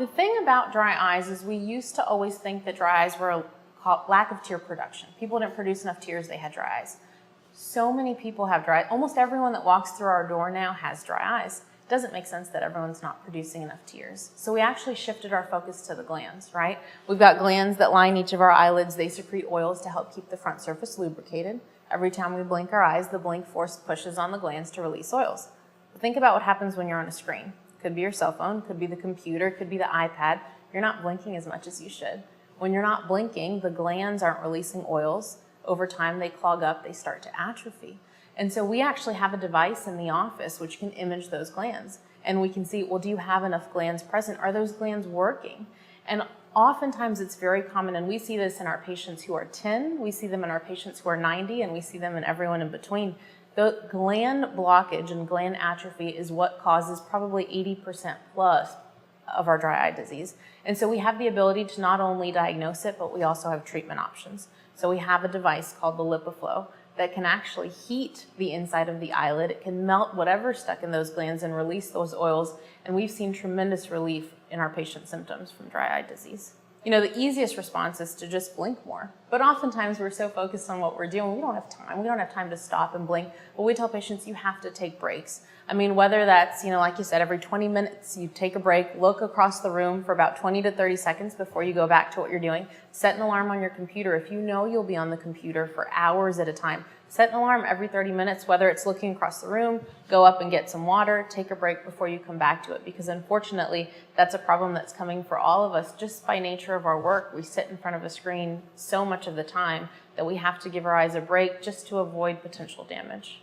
The thing about dry eyes is we used to always think that dry eyes were a lack of tear production. People didn't produce enough tears, they had dry eyes. So many people have dry eyes. Almost everyone that walks through our door now has dry eyes. It doesn't make sense that everyone's not producing enough tears. So we actually shifted our focus to the glands, right? We've got glands that line each of our eyelids. They secrete oils to help keep the front surface lubricated. Every time we blink our eyes, the blink force pushes on the glands to release oils. But think about what happens when you're on a screen. Could be your cell phone, could be the computer, could be the iPad. You're not blinking as much as you should. When you're not blinking, the glands aren't releasing oils. Over time, they clog up, they start to atrophy. And so we actually have a device in the office which can image those glands. And we can see, well, do you have enough glands present? Are those glands working? And oftentimes it's very common, and we see this in our patients who are 10, we see them in our patients who are 90, and we see them in everyone in between. The gland blockage and gland atrophy is what causes probably 80% plus of our dry eye disease. And so we have the ability to not only diagnose it, but we also have treatment options. So we have a device called the LipiFlow that can actually heat the inside of the eyelid. It can melt whatever's stuck in those glands and release those oils. And we've seen tremendous relief in our patient's symptoms from dry eye disease. You know, the easiest response is to just blink more. But oftentimes we're so focused on what we're doing, we don't have time. We don't have time to stop and blink. But we tell patients you have to take breaks. I mean, whether that's, you know, like you said, every 20 minutes you take a break, look across the room for about 20 to 30 seconds before you go back to what you're doing. Set an alarm on your computer. If you know you'll be on the computer for hours at a time, set an alarm every 30 minutes, whether it's looking across the room, go up and get some water, take a break before you come back to it. Because unfortunately, that's a problem that's coming for all of us just by nature of our work. We sit in front of a screen so much of the time that we have to give our eyes a break just to avoid potential damage.